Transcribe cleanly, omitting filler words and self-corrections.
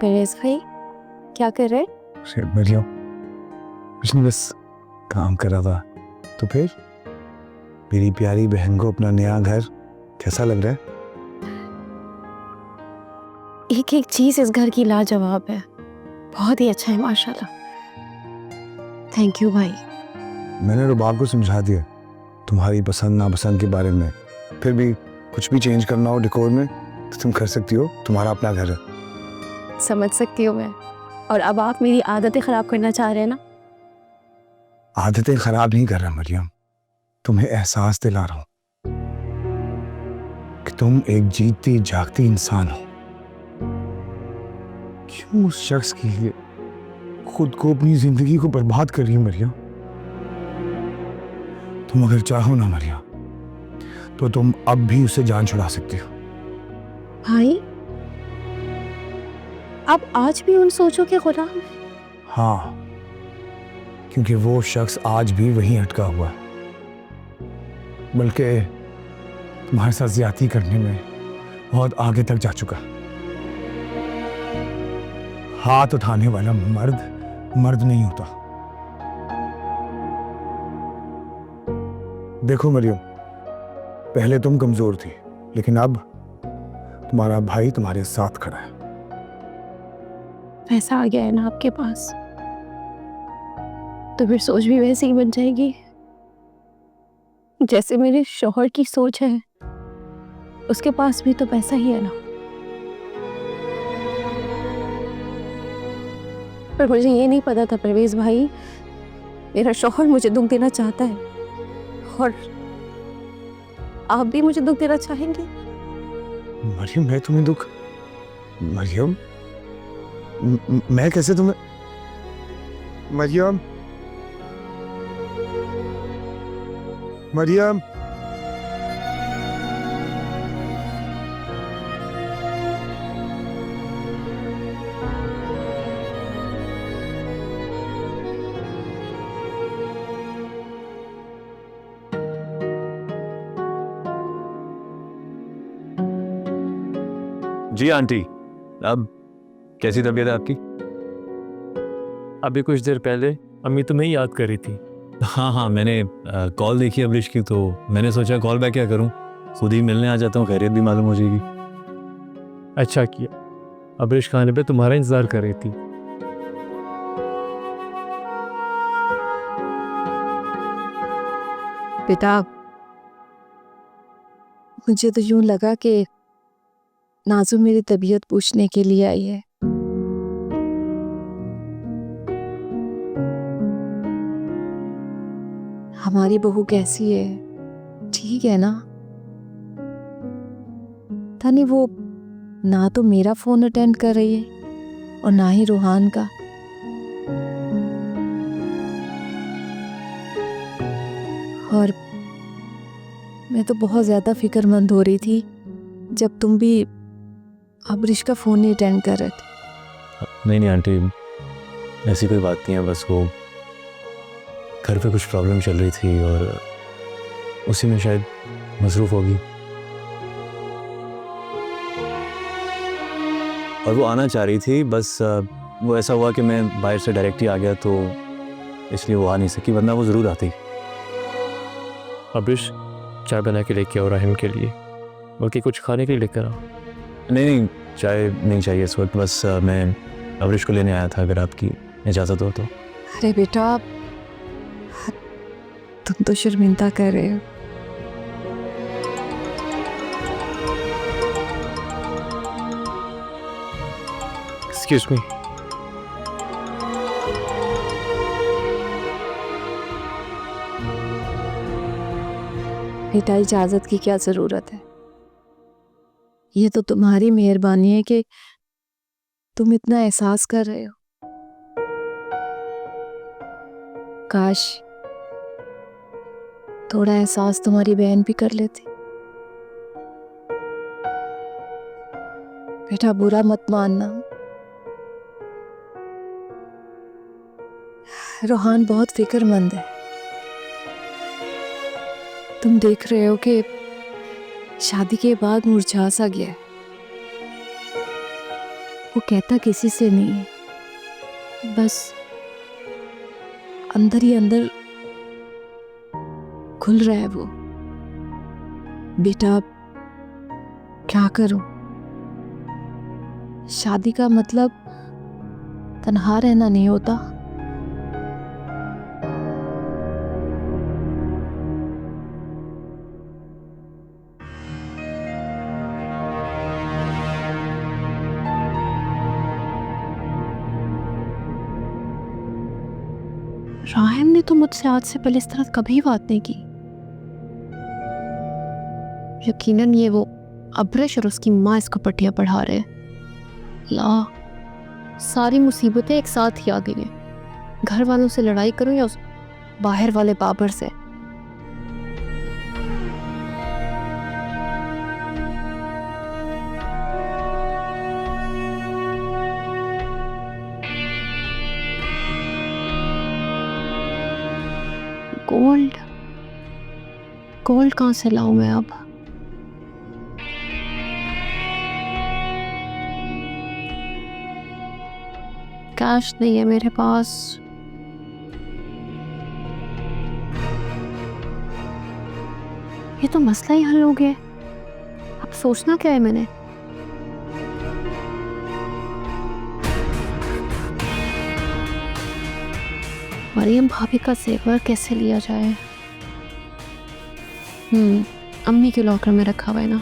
परवेज भाई क्या कर रहे? मरियम कुछ नहीं, बस काम कर रहा था। तो फिर मेरी प्यारी बहन को अपना नया घर कैसा लग रहा है? एक एक चीज इस घर की लाजवाब है, बहुत ही अच्छा है माशाल्लाह। थैंक यू भाई। मैंने रुबाब को समझा दिया तुम्हारी पसंद नापसंद के बारे में। फिर भी कुछ भी चेंज करना हो डेकोर में तो तुम कर सकती हो, तुम्हारा अपना घर है। समझ सकती हूँ मैं। और अब आप मेरी आदतें खराब करना चाह रहे हैं ना? आदतें खराब नहीं कर रहा मरियम, तुम्हें एहसास दिला रहा हूं कि तुम एक जीती जागती इंसान हो। क्यों उस शख्स के लिए खुद को, अपनी जिंदगी को बर्बाद कर रही हो मरियम? तुम अगर चाहो ना मरियम तो तुम अब भी उसे जान छुड़ा सकती हो। भाई आप आज भी उन सोचों के गुलाम हैं? हाँ, क्योंकि वो शख्स आज भी वहीं अटका हुआ है, बल्कि तुम्हारे साथ ज्यादती करने में बहुत आगे तक जा चुका। हाथ उठाने वाला मर्द मर्द नहीं होता। देखो मरियम, पहले तुम कमजोर थी, लेकिन अब तुम्हारा भाई तुम्हारे साथ खड़ा है। पैसा आ गया है ना आपके पास, तो फिर सोच भी वैसी ही बन जाएगी जैसे मेरे शौहर की सोच है। उसके पास भी तो पैसा ही है ना। पर मुझे ये नहीं पता था परवेज भाई, मेरा शौहर मुझे दुख देना चाहता है और आप भी मुझे दुख देना चाहेंगे। मरियम मैं तुम्हें दुख, मरियम मैं कैसे तुम्हें, मरियम मरियम जी आंटी, अब कैसी तबीयत है आपकी? अभी कुछ देर पहले अम्मी तुम्हें ही याद कर रही थी। हाँ, मैंने कॉल देखी अबरिश की, तो मैंने सोचा कॉल बैक क्या करूं, खुद ही मिलने आ जाता हूँ, खैरियत भी मालूम हो जाएगी। अच्छा किया, अबरिश खाने पे तुम्हारा इंतजार कर रही थी। बेटा मुझे तो यूं लगा कि नाज़ु मेरी तबीयत पूछने के लिए आई है। हमारी बहू कैसी है, ठीक है ना? तानी वो ना तो मेरा फोन अटेंड कर रही है और ना ही रूहान का। और मैं तो बहुत ज्यादा फिक्रमंद हो रही थी जब तुम भी अबरिश का फोन नहीं अटेंड कर रहे थे। नहीं आंटी, ऐसी कोई बात नहीं है, बस वो घर पे कुछ प्रॉब्लम चल रही थी और उसी में शायद मसरूफ होगी, और वो आना चाह रही थी। बस वो ऐसा हुआ कि मैं बाहर से डायरेक्ट ही आ गया, तो इसलिए वो आ नहीं सकी, वरना वो ज़रूर आती। अबरिश चाय बना के लेके आओ राहिम के लिए, बल्कि कुछ खाने के लिए लेकर आओ। नहीं, चाय नहीं चाहिए इस वक्त, बस मैं अबरिश को लेने आया था, अगर आपकी इजाज़त हो तो। अरे बेटा तुम तो शर्मिंदा कर रहे हो। Excuse me. बेटा इजाजत की क्या जरूरत है, ये तो तुम्हारी मेहरबानी है कि तुम इतना एहसास कर रहे हो। काश थोड़ा एहसास तुम्हारी बहन भी कर लेती। बेटा बुरा मत मानना, रोहान बहुत फिक्रमंद है। तुम देख रहे हो कि शादी के बाद मुरझा सा गया है। वो कहता किसी से नहीं है, बस अंदर ही अंदर खुल रहा है वो। बेटा क्या करूं, शादी का मतलब तन्हा रहना नहीं होता। राहिम ने तो मुझसे आज से पहले इस तरह कभी बात नहीं की। यकीनन ये वो अब्रश और उसकी माँ इसको पट्टियां पढ़ा रहे। ला, सारी मुसीबतें एक साथ ही आ गई हैं। घर वालों से लड़ाई करूं या उस बाहर वाले बाबर से। गोल्ड गोल्ड कहाँ से लाऊं मैं अब? कैश नहीं है मेरे पास। ये तो मसला ही हल हो गया। अब सोचना क्या है मैंने? मरियम भाभी का जेवर कैसे लिया जाए? अम्मी के लॉकर में रखा हुआ है ना।